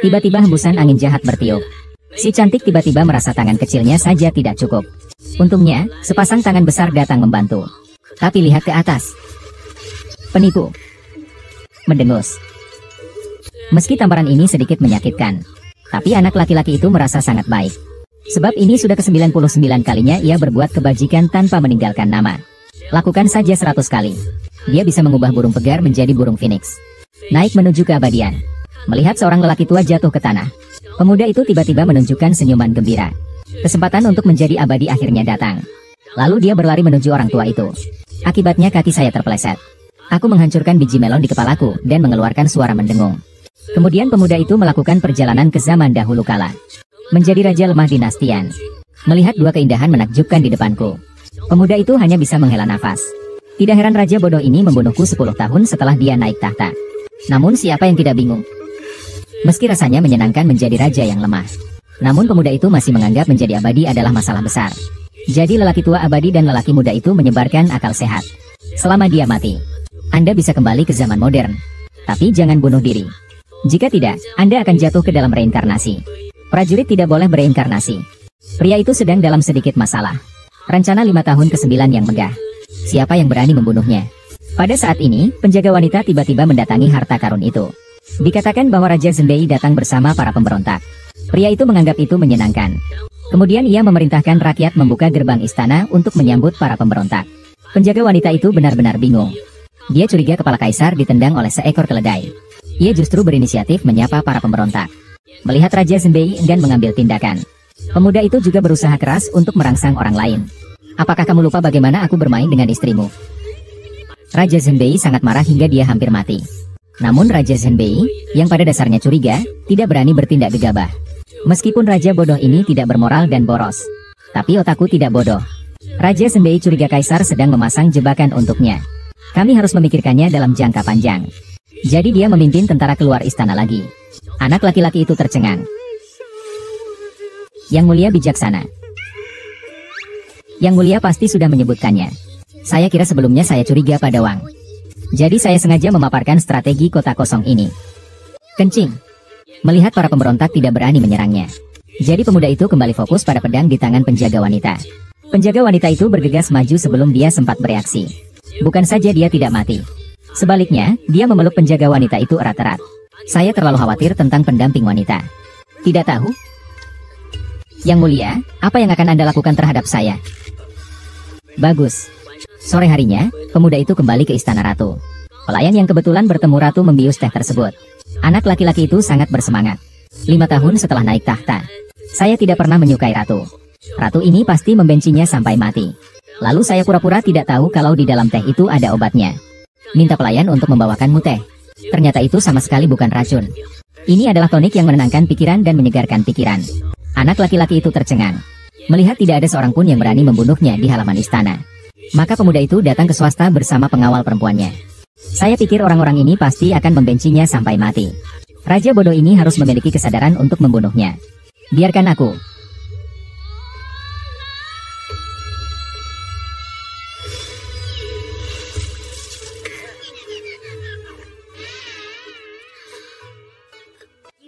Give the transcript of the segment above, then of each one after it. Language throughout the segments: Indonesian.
Tiba-tiba hembusan angin jahat bertiup. Si cantik tiba-tiba merasa tangan kecilnya saja tidak cukup. Untungnya, sepasang tangan besar datang membantu. Tapi lihat ke atas. Penipu. Mendengus. Meski tamparan ini sedikit menyakitkan, tapi anak laki-laki itu merasa sangat baik. Sebab ini sudah ke-99 kalinya ia berbuat kebajikan tanpa meninggalkan nama. Lakukan saja 100 kali. Dia bisa mengubah burung pegar menjadi burung phoenix. Naik menuju keabadian. Melihat seorang lelaki tua jatuh ke tanah, pemuda itu tiba-tiba menunjukkan senyuman gembira. Kesempatan untuk menjadi abadi akhirnya datang. Lalu dia berlari menuju orang tua itu. Akibatnya kaki saya terpeleset. Aku menghancurkan biji melon di kepalaku dan mengeluarkan suara mendengung. Kemudian pemuda itu melakukan perjalanan ke zaman dahulu kala. Menjadi raja lemah dinastian. Melihat dua keindahan menakjubkan di depanku, pemuda itu hanya bisa menghela nafas. Tidak heran raja bodoh ini membunuhku 10 tahun setelah dia naik tahta. Namun siapa yang tidak bingung? Meski rasanya menyenangkan menjadi raja yang lemah, namun pemuda itu masih menganggap menjadi abadi adalah masalah besar. Jadi lelaki tua abadi dan lelaki muda itu menyebarkan akal sehat. Selama dia mati, Anda bisa kembali ke zaman modern. Tapi jangan bunuh diri. Jika tidak, Anda akan jatuh ke dalam reinkarnasi. Prajurit tidak boleh bereinkarnasi. Pria itu sedang dalam sedikit masalah. Rencana 5 tahun ke-9 yang megah. Siapa yang berani membunuhnya? Pada saat ini, penjaga wanita tiba-tiba mendatangi harta karun itu. Dikatakan bahwa Raja Zhenbei datang bersama para pemberontak. Pria itu menganggap itu menyenangkan. Kemudian ia memerintahkan rakyat membuka gerbang istana untuk menyambut para pemberontak. Penjaga wanita itu benar-benar bingung. Dia curiga kepala kaisar ditendang oleh seekor keledai. Ia justru berinisiatif menyapa para pemberontak. Melihat Raja Zhenbei enggan mengambil tindakan, pemuda itu juga berusaha keras untuk merangsang orang lain. Apakah kamu lupa bagaimana aku bermain dengan istrimu? Raja Zhenbei sangat marah hingga dia hampir mati. Namun Raja Zhenbei, yang pada dasarnya curiga, tidak berani bertindak gegabah. Meskipun raja bodoh ini tidak bermoral dan boros, tapi otakku tidak bodoh. Raja Zhenbei curiga kaisar sedang memasang jebakan untuknya. Kami harus memikirkannya dalam jangka panjang. Jadi dia memimpin tentara keluar istana lagi. Anak laki-laki itu tercengang. Yang mulia bijaksana. Yang mulia pasti sudah menyebutkannya. Saya kira sebelumnya saya curiga pada Wang. Jadi saya sengaja memaparkan strategi kota kosong ini. Kencing. Melihat para pemberontak tidak berani menyerangnya, jadi pemuda itu kembali fokus pada pedang di tangan penjaga wanita. Penjaga wanita itu bergegas maju sebelum dia sempat bereaksi. Bukan saja dia tidak mati, sebaliknya, dia memeluk penjaga wanita itu erat-erat. Saya terlalu khawatir tentang pendamping wanita. Tidak tahu? Yang mulia, apa yang akan Anda lakukan terhadap saya? Bagus. Sore harinya, pemuda itu kembali ke istana ratu. Pelayan yang kebetulan bertemu ratu membius teh tersebut. Anak laki-laki itu sangat bersemangat. 5 tahun setelah naik tahta, saya tidak pernah menyukai ratu. Ratu ini pasti membencinya sampai mati. Lalu saya pura-pura tidak tahu kalau di dalam teh itu ada obatnya. Minta pelayan untuk membawakanmu teh. Ternyata itu sama sekali bukan racun. Ini adalah tonik yang menenangkan pikiran dan menyegarkan pikiran. Anak laki-laki itu tercengang. Melihat tidak ada seorang pun yang berani membunuhnya di halaman istana. Maka pemuda itu datang ke swasta bersama pengawal perempuannya. Saya pikir orang-orang ini pasti akan membencinya sampai mati. Raja bodoh ini harus memiliki kesadaran untuk membunuhnya. Biarkan aku.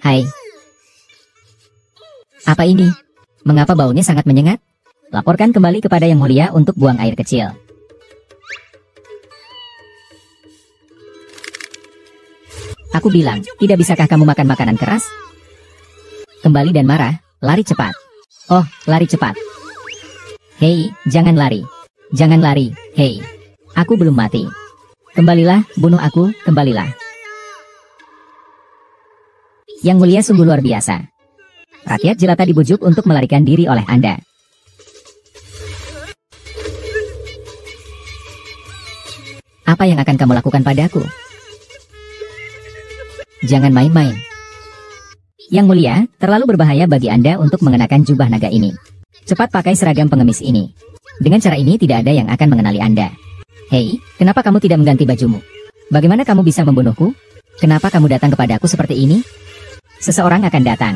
Hai. Apa ini? Mengapa baunya sangat menyengat? Laporkan kembali kepada Yang Mulia untuk buang air kecil. Aku bilang, tidak bisakah kamu makan makanan keras? Kembali dan marah, lari cepat. Oh, lari cepat. Hei, jangan lari. Jangan lari, hei. Aku belum mati. Kembalilah, bunuh aku, kembalilah. Yang Mulia sungguh luar biasa. Rakyat jelata dibujuk untuk melarikan diri oleh Anda. Apa yang akan kamu lakukan padaku? Jangan main-main. Yang Mulia, terlalu berbahaya bagi Anda untuk mengenakan jubah naga ini. Cepat pakai seragam pengemis ini. Dengan cara ini tidak ada yang akan mengenali Anda. Hei, kenapa kamu tidak mengganti bajumu? Bagaimana kamu bisa membunuhku? Kenapa kamu datang kepadaku seperti ini? Seseorang akan datang.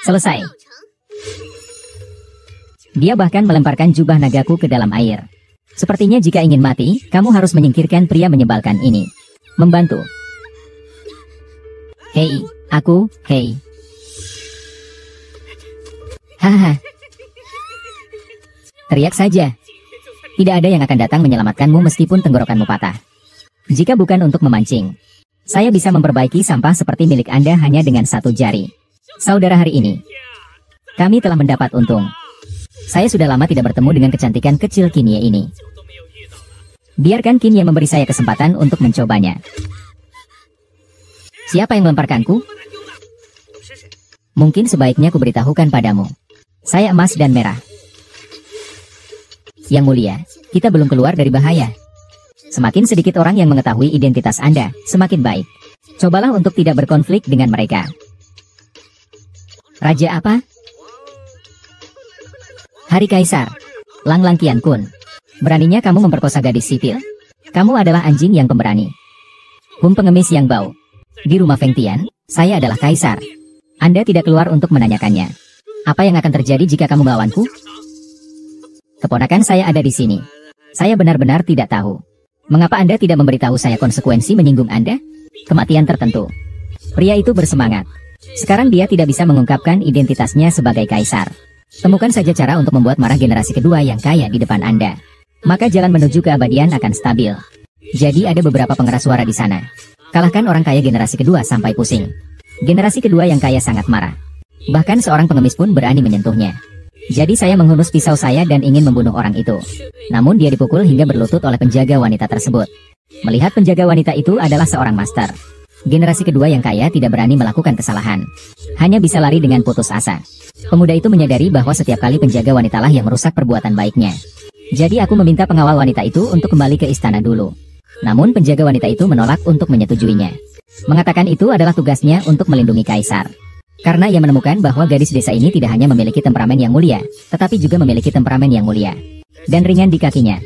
Selesai. Dia bahkan melemparkan jubah nagaku ke dalam air. Sepertinya jika ingin mati, kamu harus menyingkirkan pria menyebalkan ini. Membantu. Hei, aku, hei. Hahaha. Teriak saja. Tidak ada yang akan datang menyelamatkanmu meskipun tenggorokanmu patah. Jika bukan untuk memancing, saya bisa memperbaiki sampah seperti milik Anda hanya dengan 1 jari. Saudara, hari ini kami telah mendapat untung. Saya sudah lama tidak bertemu dengan kecantikan kecil Kinye ini. Biarkan Kinye memberi saya kesempatan untuk mencobanya. Siapa yang melemparkanku? Mungkin sebaiknya ku beritahukan padamu. Saya emas dan merah. Yang mulia, kita belum keluar dari bahaya. Semakin sedikit orang yang mengetahui identitas Anda, semakin baik. Cobalah untuk tidak berkonflik dengan mereka. Raja apa? Hari Kaisar. Lang Lang Qian Kun. Beraninya kamu memperkosa gadis sipil? Kamu adalah anjing yang pemberani. Pengemis yang bau. Di rumah Feng Tian, saya adalah Kaisar. Anda tidak keluar untuk menanyakannya. Apa yang akan terjadi jika kamu melawanku? Keponakan saya ada di sini. Saya benar-benar tidak tahu. Mengapa Anda tidak memberitahu saya konsekuensi menyinggung Anda? Kematian tertentu. Pria itu bersemangat. Sekarang dia tidak bisa mengungkapkan identitasnya sebagai Kaisar. Temukan saja cara untuk membuat marah generasi kedua yang kaya di depan Anda. Maka jalan menuju keabadian akan stabil. Jadi ada beberapa pengeras suara di sana. Kalahkan orang kaya generasi kedua sampai pusing. Generasi kedua yang kaya sangat marah. Bahkan seorang pengemis pun berani menyentuhnya. Jadi saya menghunus pisau saya dan ingin membunuh orang itu. Namun dia dipukul hingga berlutut oleh penjaga wanita tersebut. Melihat penjaga wanita itu adalah seorang master. Generasi kedua yang kaya tidak berani melakukan kesalahan. Hanya bisa lari dengan putus asa. Pemuda itu menyadari bahwa setiap kali penjaga wanitalah yang merusak perbuatan baiknya. Jadi aku meminta pengawal wanita itu untuk kembali ke istana dulu. Namun penjaga wanita itu menolak untuk menyetujuinya. Mengatakan itu adalah tugasnya untuk melindungi Kaisar. Karena ia menemukan bahwa gadis desa ini tidak hanya memiliki temperamen yang mulia, tetapi juga memiliki temperamen yang mulia. Dan ringan di kakinya.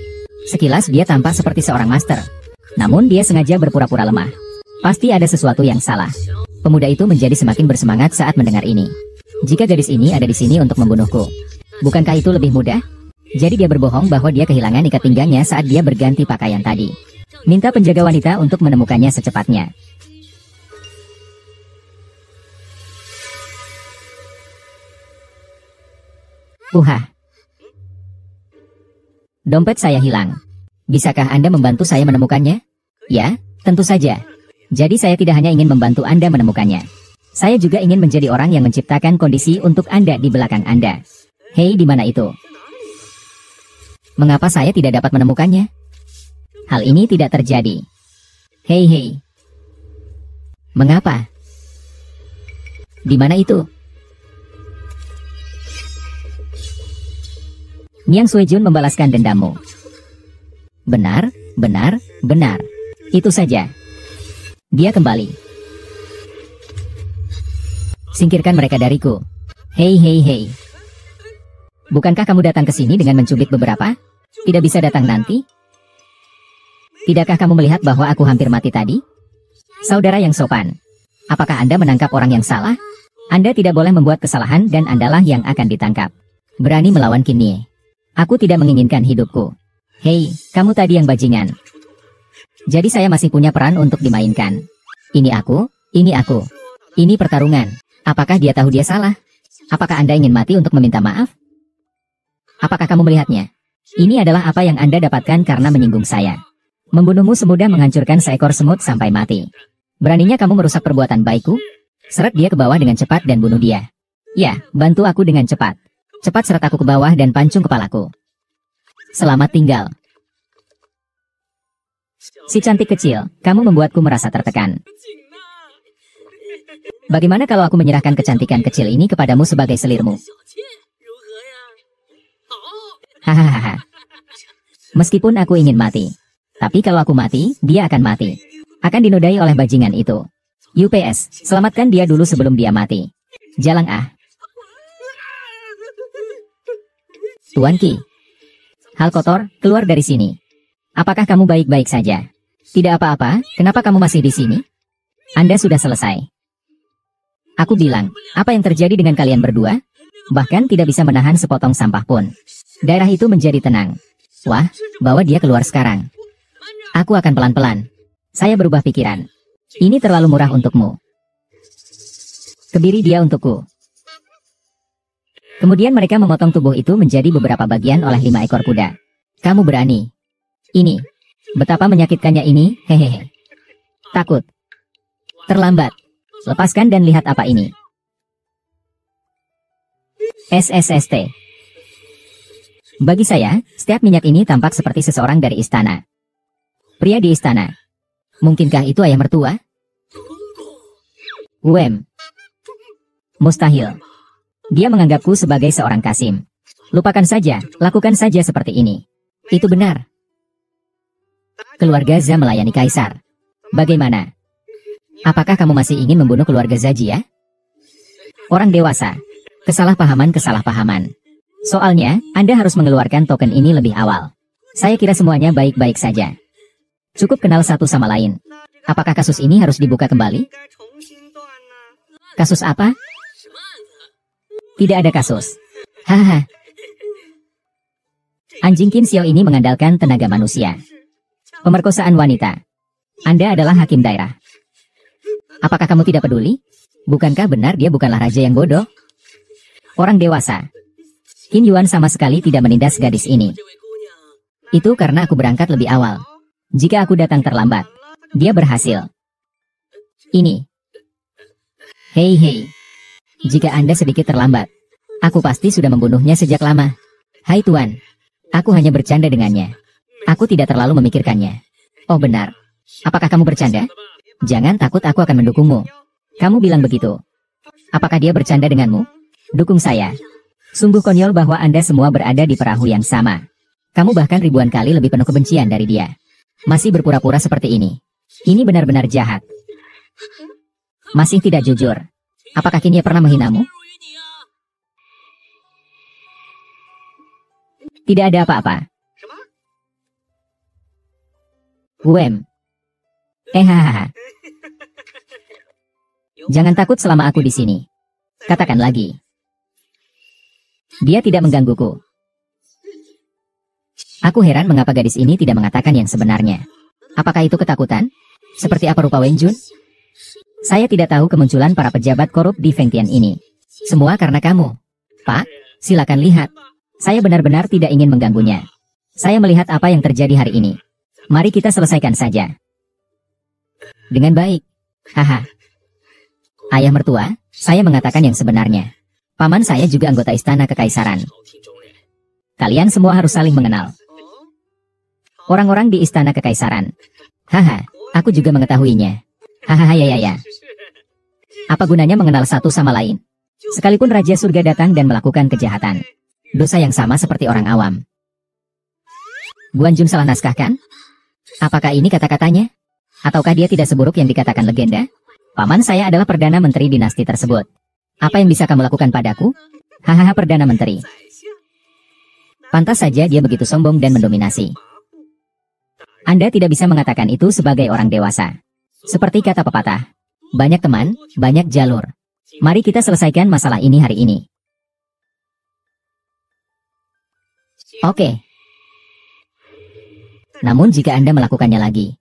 Sekilas dia tampak seperti seorang master. Namun dia sengaja berpura-pura lemah. Pasti ada sesuatu yang salah. Pemuda itu menjadi semakin bersemangat saat mendengar ini. Jika gadis ini ada di sini untuk membunuhku, bukankah itu lebih mudah? Jadi dia berbohong bahwa dia kehilangan ikat pinggangnya saat dia berganti pakaian tadi. Minta penjaga wanita untuk menemukannya secepatnya. Dompet saya hilang. Bisakah Anda membantu saya menemukannya? Ya, tentu saja. Jadi saya tidak hanya ingin membantu Anda menemukannya. Saya juga ingin menjadi orang yang menciptakan kondisi untuk Anda di belakang Anda. Hei, di mana itu? Mengapa saya tidak dapat menemukannya? Hal ini tidak terjadi. Hei. Mengapa? Di mana itu? Niang Suejun membalaskan dendammu. Benar. Itu saja. Dia kembali. Singkirkan mereka dariku. Hei. Bukankah kamu datang ke sini dengan mencubit beberapa? Tidak bisa datang nanti? Tidakkah kamu melihat bahwa aku hampir mati tadi? Saudara yang sopan, apakah Anda menangkap orang yang salah? Anda tidak boleh membuat kesalahan dan Andalah yang akan ditangkap. Berani melawan Kinye. Aku tidak menginginkan hidupku. Hei, kamu tadi yang bajingan. Jadi saya masih punya peran untuk dimainkan. Ini aku. Ini pertarungan. Apakah dia tahu dia salah? Apakah Anda ingin mati untuk meminta maaf? Apakah kamu melihatnya? Ini adalah apa yang Anda dapatkan karena menyinggung saya. Membunuhmu semudah menghancurkan seekor semut sampai mati. Beraninya kamu merusak perbuatan baikku? Seret dia ke bawah dengan cepat dan bunuh dia. Ya, bantu aku dengan cepat. Cepat seret aku ke bawah dan pancung kepalaku. Selamat tinggal. Si cantik kecil, kamu membuatku merasa tertekan. Bagaimana kalau aku menyerahkan kecantikan kecil ini kepadamu sebagai selirmu? Hahaha. Meskipun aku ingin mati. Tapi kalau aku mati, dia akan mati. Akan dinodai oleh bajingan itu. UPS, selamatkan dia dulu sebelum dia mati. Jalang ah. Tuan Qi. Hal kotor, keluar dari sini. Apakah kamu baik-baik saja? Tidak apa-apa, kenapa kamu masih di sini? Anda sudah selesai. Aku bilang, apa yang terjadi dengan kalian berdua? Bahkan tidak bisa menahan sepotong sampah pun. Daerah itu menjadi tenang. Wah, bawa dia keluar sekarang. Aku akan pelan-pelan. Saya berubah pikiran. Ini terlalu murah untukmu. Kebiri dia untukku. Kemudian mereka memotong tubuh itu menjadi beberapa bagian oleh 5 ekor kuda. Kamu berani. Ini. Betapa menyakitkannya ini, hehehe. Takut. Terlambat. Lepaskan dan lihat apa ini. SSST. Bagi saya, setiap minyak ini tampak seperti seseorang dari istana. Pria di istana. Mungkinkah itu ayah mertua? Mustahil. Dia menganggapku sebagai seorang Kasim. Lupakan saja, lakukan saja seperti ini. Itu benar. Keluarga Za melayani kaisar. Bagaimana? Apakah kamu masih ingin membunuh keluarga Zajia? Orang dewasa. Kesalahpahaman. Soalnya, Anda harus mengeluarkan token ini lebih awal. Saya kira semuanya baik-baik saja. Cukup kenal satu sama lain. Apakah kasus ini harus dibuka kembali? Kasus apa? Tidak ada kasus. Haha. Anjing Kim Xiao ini mengandalkan tenaga manusia. Pemerkosaan wanita. Anda adalah hakim daerah. Apakah kamu tidak peduli? Bukankah benar dia bukanlah raja yang bodoh? Orang dewasa. Kim Yuan sama sekali tidak menindas gadis ini. Itu karena aku berangkat lebih awal. Jika aku datang terlambat, dia berhasil. Ini. Hei. Jika Anda sedikit terlambat, aku pasti sudah membunuhnya sejak lama. Hai Tuan. Aku hanya bercanda dengannya. Aku tidak terlalu memikirkannya. Oh benar. Apakah kamu bercanda? Jangan takut, aku akan mendukungmu. Kamu bilang begitu. Apakah dia bercanda denganmu? Dukung saya. Sungguh konyol bahwa Anda semua berada di perahu yang sama. Kamu bahkan ribuan kali lebih penuh kebencian dari dia. Masih berpura-pura seperti ini. Ini benar-benar jahat. Masih tidak jujur. Apakah Kinya pernah menghinamu? Tidak ada apa-apa. Hahaha. Jangan takut selama aku di sini. Katakan lagi. Dia tidak menggangguku. Aku heran mengapa gadis ini tidak mengatakan yang sebenarnya. Apakah itu ketakutan? Seperti apa rupa Wenjun? Saya tidak tahu kemunculan para pejabat korup di Fengtian ini. Semua karena kamu. Pak, silakan lihat. Saya benar-benar tidak ingin mengganggunya. Saya melihat apa yang terjadi hari ini. Mari kita selesaikan saja. Dengan baik. Haha. Ayah mertua, saya mengatakan yang sebenarnya. Paman saya juga anggota istana kekaisaran. Kalian semua harus saling mengenal. Orang-orang di istana kekaisaran. Haha, aku juga mengetahuinya. Hahaha ya. Apa gunanya mengenal satu sama lain? Sekalipun Raja Surga datang dan melakukan kejahatan. Dosa yang sama seperti orang awam. Guanjun salah naskah kan? Apakah ini kata-katanya? Ataukah dia tidak seburuk yang dikatakan legenda? Paman saya adalah Perdana Menteri dinasti tersebut. Apa yang bisa kamu lakukan padaku? Hahaha Perdana Menteri. Pantas saja dia begitu sombong dan mendominasi. Anda tidak bisa mengatakan itu sebagai orang dewasa. Seperti kata pepatah. Banyak teman, banyak jalur. Mari kita selesaikan masalah ini hari ini. Oke. Namun jika Anda melakukannya lagi,